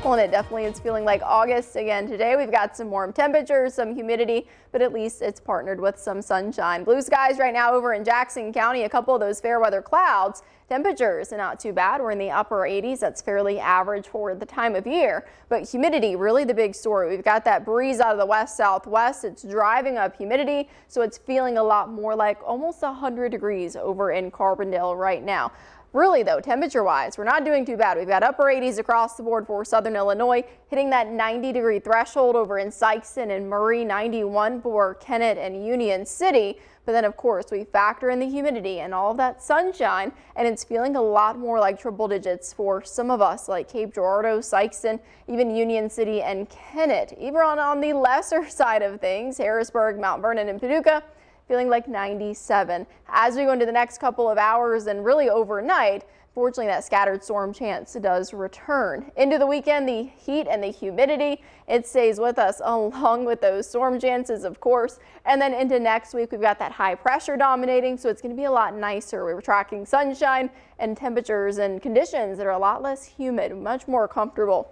Well, and it definitely is feeling like August again today. We've got some warm temperatures, some humidity, but at least it's partnered with some sunshine. Blue skies right now over in Jackson County, a couple of those fair weather clouds. Temperatures are not too bad. We're in the upper 80s. That's fairly average for the time of year, but humidity really the big story. We've got that breeze out of the west southwest. It's driving up humidity, so it's feeling a lot more like almost 100 degrees over in Carbondale right now. Really, though, temperature-wise, we're not doing too bad. We've got upper 80s across the board for southern Illinois, hitting that 90-degree threshold over in Sikeston and Murray, 91 for Kennett and Union City. But then, of course, we factor in the humidity and all of that sunshine, and it's feeling a lot more like triple digits for some of us, like Cape Girardeau, Sikeston, even Union City and Kennett. Even on the lesser side of things, Harrisburg, Mount Vernon, and Paducah, feeling like 97. As we go into the next couple of hours and really overnight, fortunately that scattered storm chance does return. Into the weekend, the heat and the humidity, it stays with us along with those storm chances, of course. And then into next week, we've got that high pressure dominating, so it's going to be a lot nicer. We were tracking sunshine and temperatures and conditions that are a lot less humid, much more comfortable.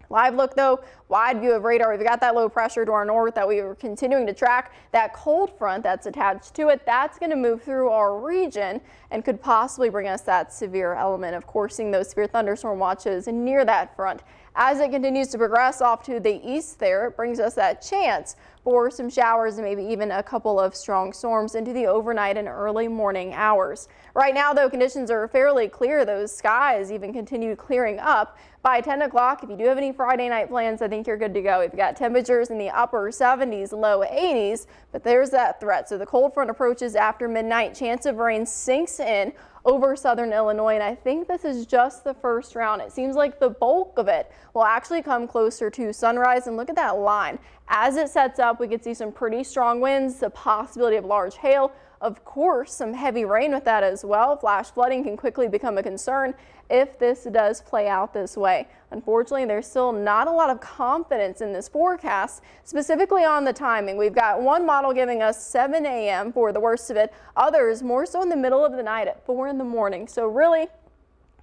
Live look though, wide view of radar. We've got that low pressure to our north that we are continuing to track. That cold front that's attached to it, that's going to move through our region and could possibly bring us that severe element. Of course, seeing those severe thunderstorm watches near that front. As it continues to progress off to the east there, it brings us that chance for some showers and maybe even a couple of strong storms into the overnight and early morning hours. Right now, though, conditions are fairly clear. Those skies even continue clearing up. By 10 o'clock, if you do have any Friday night plans, I think you're good to go. We've got temperatures in the upper 70s, low 80s, but there's that threat. So the cold front approaches after midnight. Chance of rain sinks in over southern Illinois, and I think this is just the first round. It seems like the bulk of it will actually come closer to sunrise, and look at that line. As it sets up, we could see some pretty strong winds, the possibility of large hail, of course, some heavy rain with that as well. Flash flooding can quickly become a concern if this does play out this way. Unfortunately, there's still not a lot of confidence in this forecast, specifically on the timing. We've got one model giving us 7 a.m. for the worst of it, others more so in the middle of the night at 4 in the morning. So really,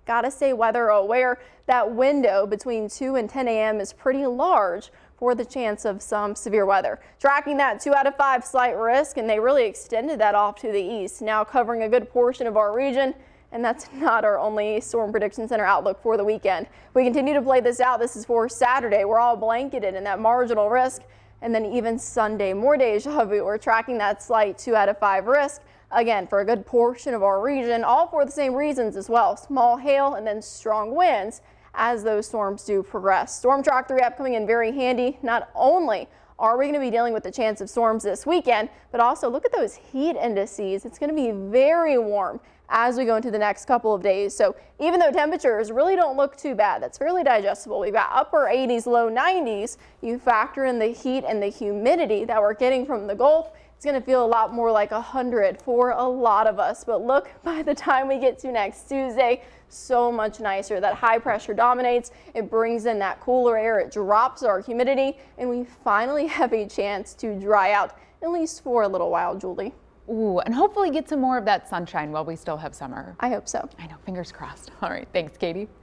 gotta stay weather aware. That window between 2 and 10 a.m. is pretty large for the chance of some severe weather. Tracking that 2 out of 5 slight risk, and they really extended that off to the east, now covering a good portion of our region. And that's not our only Storm Prediction Center outlook for the weekend. We continue to play this out. This is for Saturday. We're all blanketed in that marginal risk. And then even Sunday, more deja vu. We're tracking that slight 2 out of 5 risk. Again, for a good portion of our region, all for the same reasons as well. Small hail and then strong winds as those storms do progress. Storm Track 3 app coming in very handy. Not only are we going to be dealing with the chance of storms this weekend, but also look at those heat indices. It's going to be very warm as we go into the next couple of days. So even though temperatures really don't look too bad, that's fairly digestible. We've got upper 80s, low 90s. You factor in the heat and the humidity that we're getting from the Gulf, it's going to feel a lot more like 100 for a lot of us. But look, by the time we get to next Tuesday, so much nicer. That high pressure dominates. It brings in that cooler air. It drops our humidity, and we finally have a chance to dry out, at least for a little while, Julie. Ooh, and hopefully get some more of that sunshine while we still have summer. I hope so. I know, fingers crossed. All right, thanks, Katie.